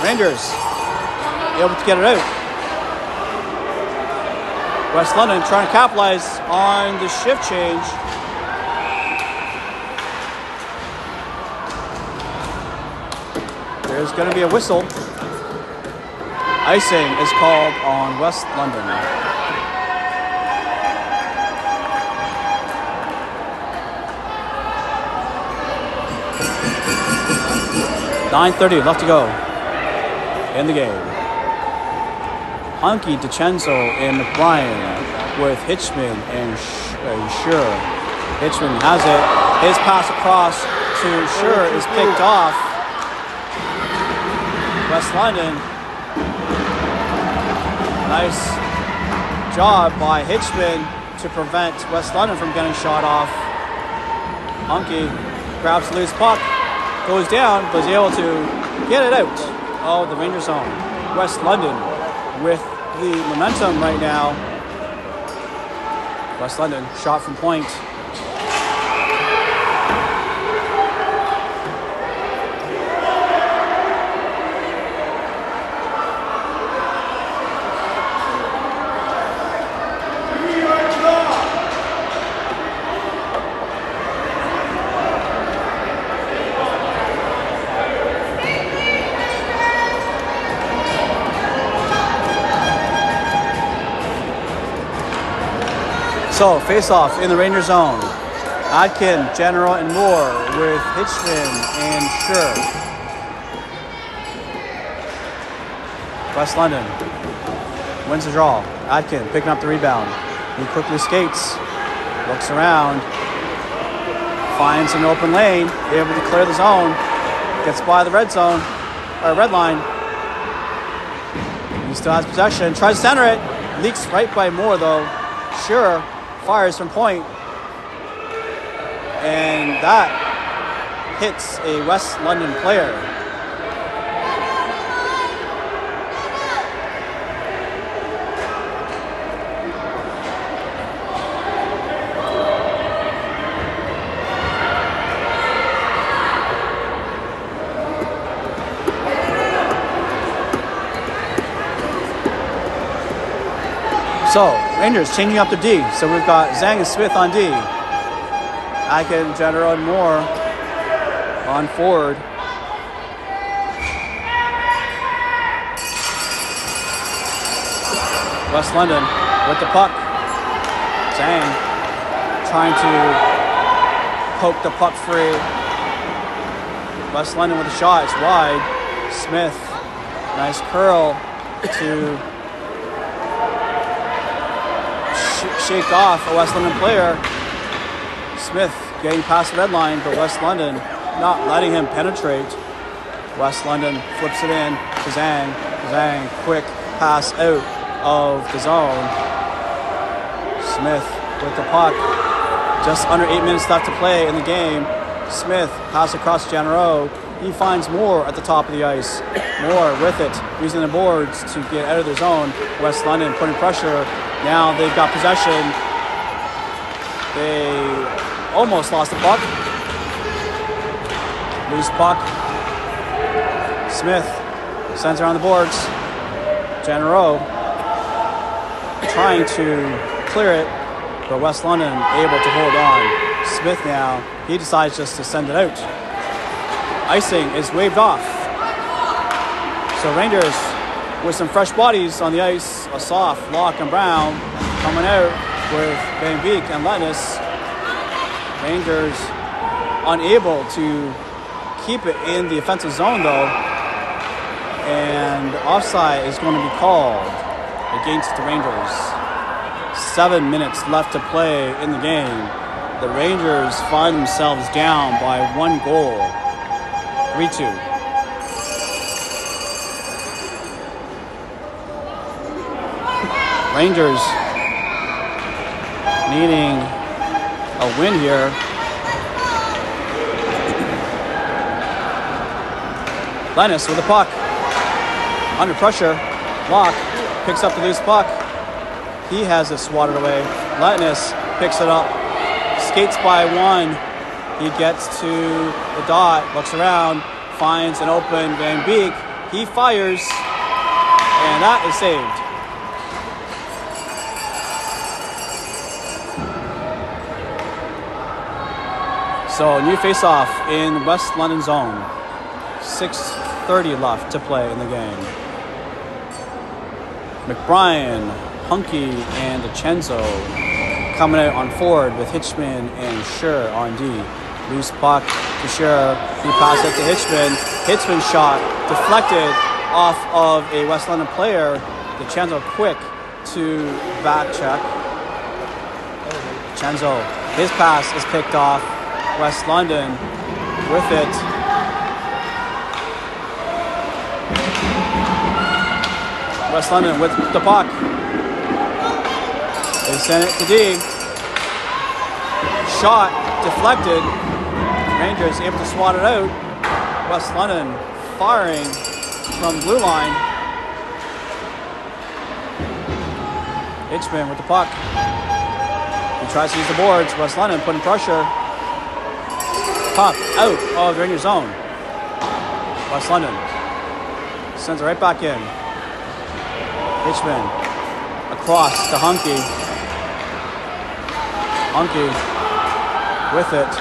Rangers able to get it out. West London trying to capitalize on the shift change. There's going to be a whistle. Icing is called on West London. .9:30 left to go in the game. Hunky, DiCenzo, and Bryan with Hitchman and Kjru. Hitchman has it. His pass across to Kjru is picked off. West London. Nice job by Hitchman to prevent West London from getting shot off. Hunky grabs the loose puck, goes down, but is able to get it out of the Ranger zone. West London with the momentum right now. West London shot from point. So, face-off in the Ranger zone. Atkin, General, and Moore with Hitchman and Kjru. West London wins the draw. Atkin picking up the rebound. He quickly skates, looks around, finds an open lane, able to clear the zone, gets by the red zone, or red line. He still has possession, tries to center it, leaks right by Moore though. Kjru fires from point, and that hits a West London player. So, Rangers changing up the D. So we've got Zhang and Smith on D. Atkin, General, and Moore on forward. West London with the puck. Zhang trying to poke the puck free. West London with a shot. It's wide. Smith, nice curl to shake off a West London player. Smith getting past the red line, but West London not letting him penetrate. West London flips it in to Zhang. Zhang, quick pass out of the zone. Smith with the puck. Just under 8 minutes left to play in the game. Smith pass across General. He finds Moore at the top of the ice. Moore with it, using the boards to get out of the zone. West London putting pressure. Now they've got possession. They almost lost the puck. Loose puck. Smith sends around the boards. General trying to clear it, but West London able to hold on. Smith now, he decides just to send it out. Icing is waved off. So Rangers with some fresh bodies on the ice. A soft Locke and Brown coming out. with Van Beek and Lettuce. Rangers unable to keep it in the offensive zone though, and offside is going to be called against the Rangers. 7 minutes left to play in the game. The Rangers find themselves down by 1 goal, 3-2. Rangers needing a win here. Lennis with the puck. Under pressure. Locke picks up the loose puck. He has it swatted away. Letness picks it up. Skates by 1. He gets to the dot. Looks around. Finds an open Van Beek. He fires. And that is saved. So, new face-off in West London zone. 6:30 left to play in the game. McBrien, Hunky, and DiCenzo coming out on forward with Hitchman and Kjru on D. Loose puck to Kjru. He passes it to Hitchman. Hitchman shot deflected off of a West London player. DiCenzo quick to back check. DiCenzo, his pass is picked off. West London with it. West London with the puck. They send it to D. Shot deflected. Rangers able to swat it out. West London firing from blue line. Hitchman with the puck. He tries to use the boards. West London putting pressure. Puck out of the Rangers zone. West London sends it right back in. Hitchman across to Hunky. Hunky with it.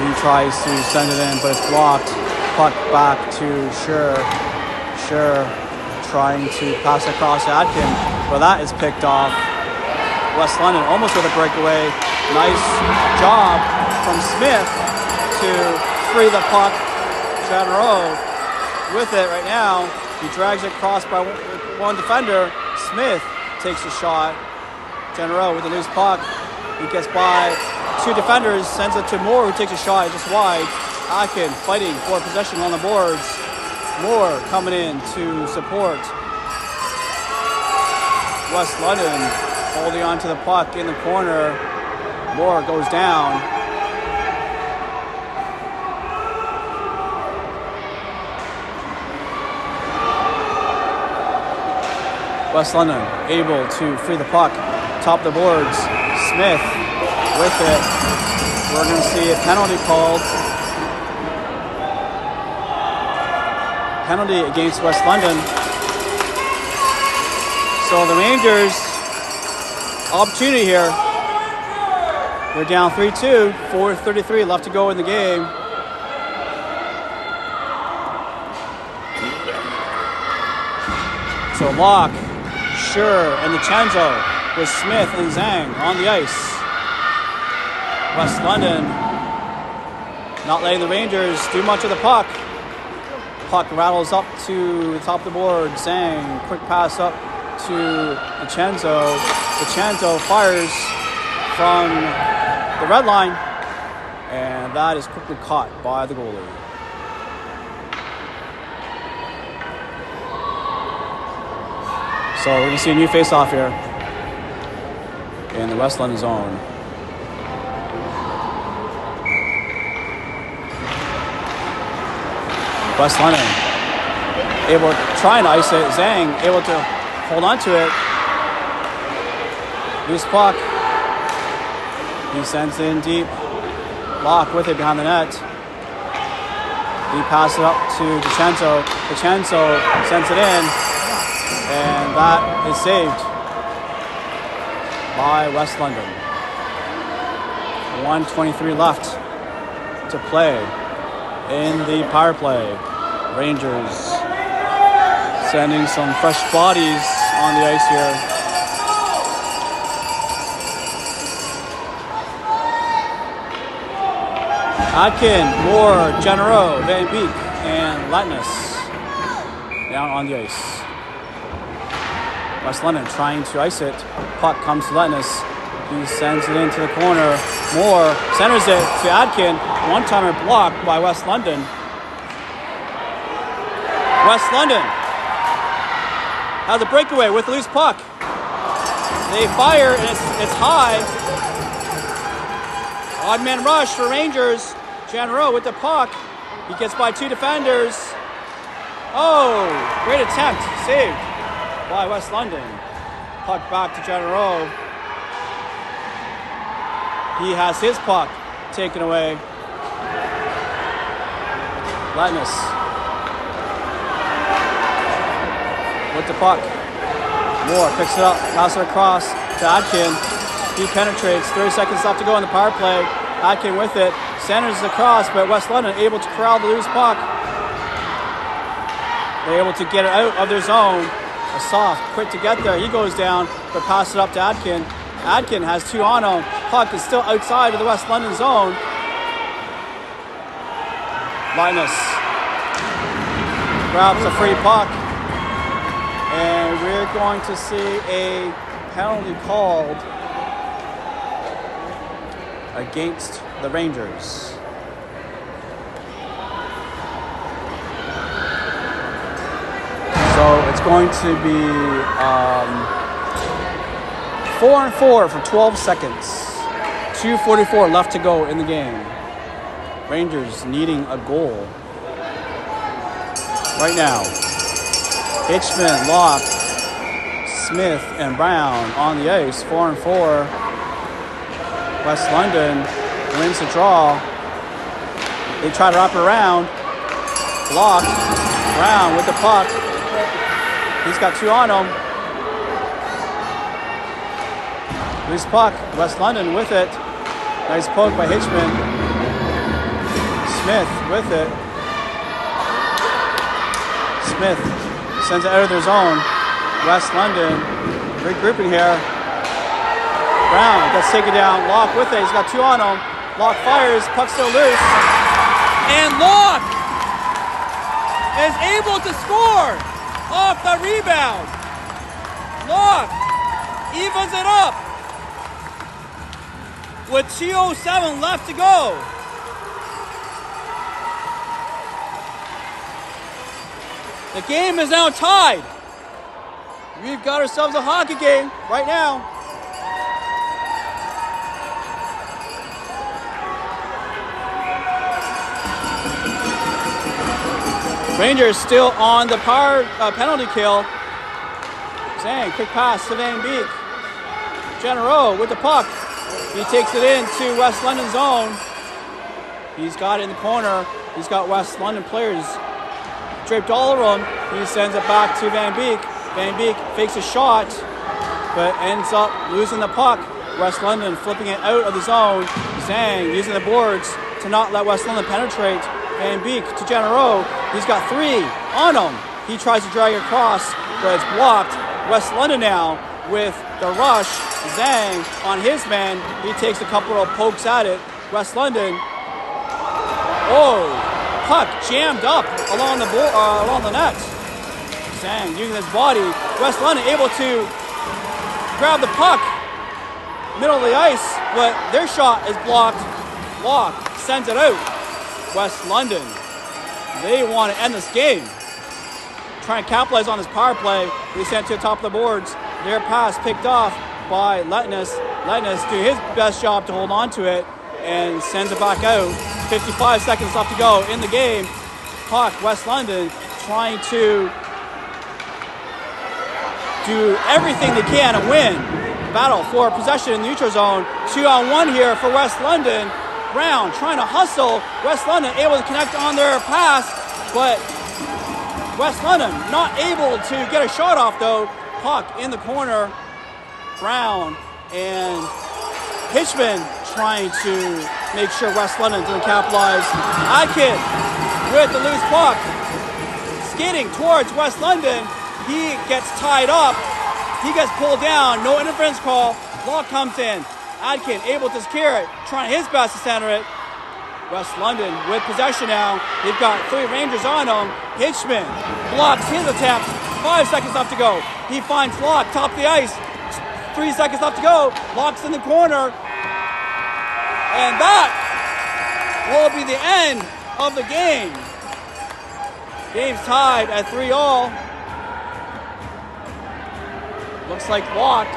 He tries to send it in, but it's blocked. Puck back to Kjru. Kjru trying to pass across Atkin, but that is picked off. West London almost with a breakaway. Nice job from Smith to free the puck. General with it right now. He drags it across by one defender. Smith takes a shot. General with the loose puck. He gets by 2 defenders, sends it to Moore, who takes a shot just wide. Atkin fighting for possession on the boards. Moore coming in to support. West London holding on to the puck in the corner. Moore goes down. West London able to free the puck. Top of the boards. Smith with it. We're going to see a penalty called. Penalty against West London. So the Rangers, opportunity here. They're down 3-2, 4:33 left to go in the game. So Locke, Kjru, and DiCenzo with Smith and Zhang on the ice. West London not letting the Rangers do much of the puck. Puck rattles up to the top of the board. Zhang, quick pass up to DiCenzo. DiCenzo fires from the red line, and that is quickly caught by the goalie. So we're going to see a new face-off here in the West London zone. West London able to try and ice it. Zhang able to hold on to it. Loose puck. He sends it in deep. Locke with it behind the net. He passes it up to DiCenzo. DiCenzo sends it in. And that is saved by West London. 1:23 left to play in the power play. Rangers sending some fresh bodies on the ice here. Atkin, Moore, Genereux, Van Beek, and Latness down on the ice. West London trying to ice it. Puck comes to Latness. He sends it into the corner. Moore centers it to Atkin. One-timer blocked by West London. West London has a breakaway with a loose puck. They fire and it's high. Odd man rush for Rangers. Genereux with the puck. He gets by 2 defenders. Oh, great attempt. Saved by West London. Puck back to Genereux. He has his puck taken away. Latness with the puck. Moore picks it up, passes it across to Atkin. He penetrates. 30 seconds left to go on the power play. Atkin with it, centers across, but West London able to corral the loose puck. They're able to get it out of their zone. A soft, quick to get there. He goes down, but passes it up to Atkin. Atkin has 2 on him. Puck is still outside of the West London zone. Linus grabs a free puck. And we're going to see a penalty called against the Rangers. So it's going to be 4-on-4 for 12 seconds. 2:44 left to go in the game. Rangers needing a goal right now. Hitchman, Locke, Smith, and Brown on the ice. 4-on-4. West London wins the draw. They try to wrap it around. Blocked. Brown with the puck. He's got 2 on him. Loose puck. West London with it. Nice poke by Hitchman. Smith with it. Smith sends it out of their zone. West London regrouping here. Brown gets taken down. Locke with it. He's got 2 on him. Locke fires. Puck still loose. And Locke is able to score off the rebound. Locke evens it up with 2:07 left to go. The game is now tied. We've got ourselves a hockey game right now. Rangers still on the power penalty kill. Zhang, quick pass to Van Beek. Genereux with the puck. He takes it into West London zone. He's got it in the corner. He's got West London players draped all over him. He sends it back to Van Beek. Van Beek fakes a shot, but ends up losing the puck. West London flipping it out of the zone. Zhang using the boards to not let West London penetrate. Van Beek to Genereux. He's got 3 on him. He tries to drag it across, but it's blocked. West London now with the rush. Zhang on his man. He takes a couple of pokes at it. West London. Oh, puck jammed up along the net. Zhang using his body. West London able to grab the puck middle of the ice, but their shot is blocked. Locke sends it out. West London, they want to end this game. Trying to capitalize on this power play. They sent to the top of the boards. Their pass picked off by Latness. Latness do his best job to hold on to it and sends it back out. 55 seconds left to go in the game. Puck, West London trying to do everything they can to win. Battle for possession in the neutral zone. 2-on-1 here for West London. Brown trying to hustle. West London able to connect on their pass, but West London not able to get a shot off though. Puck in the corner. Brown and Hitchman trying to make sure West London doesn't capitalize. Atkin with the loose puck. Skating towards West London. He gets tied up He gets pulled down. No interference call. Locke comes in. Adkin able to secure it. Trying his best to center it. West London with possession now. They've got 3 Rangers on him. Hitchman blocks his attempt. 5 seconds left to go. He finds Locke top of the ice. 3 seconds left to go. Locke's in the corner. And that will be the end of the game. Game's tied at 3-all. Looks like Locke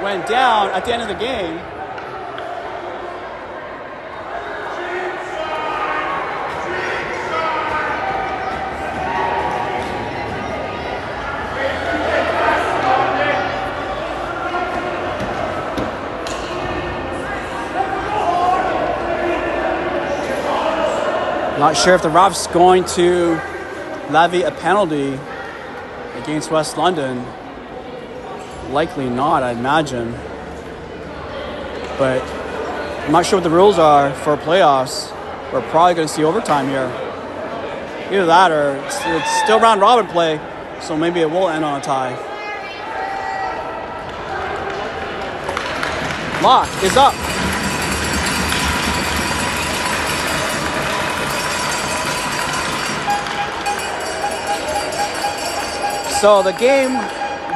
went down at the end of the game. Not sure if the ref's going to levy a penalty against West London. Likely not, I imagine. But I'm not sure what the rules are for playoffs. We're probably going to see overtime here. Either that or it's still round robin play, so maybe it will end on a tie. Locke is up. So the game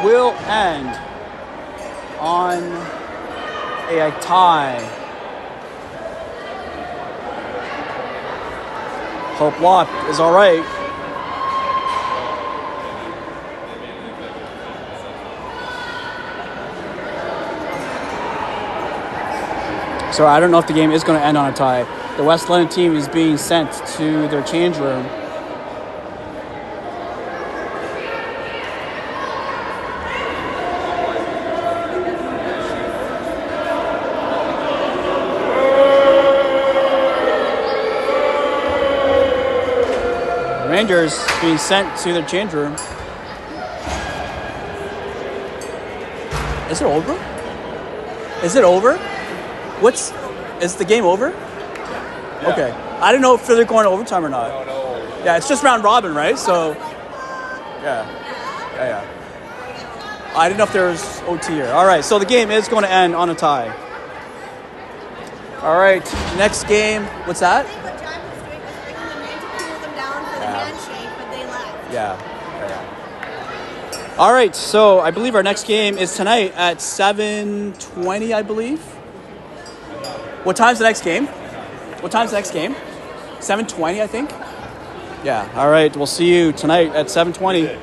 will end on a tie. Hope Locke is all right. So I don't know if the game is going to end on a tie. The West London team is being sent to their change room. Rangers being sent to their change room. Is it over? Is it over? Is the game over? Yeah. Okay. I didn't know if they're going to overtime or not. No. Yeah, it's just round robin, right? So, yeah. I didn't know if there was OT here. All right, so the game is going to end on a tie. All right, next game. What's that? Yeah. All right, so I believe our next game is tonight at 7:20, I believe. What time's the next game? 7:20, I think. Yeah, all right, we'll see you tonight at 7:20.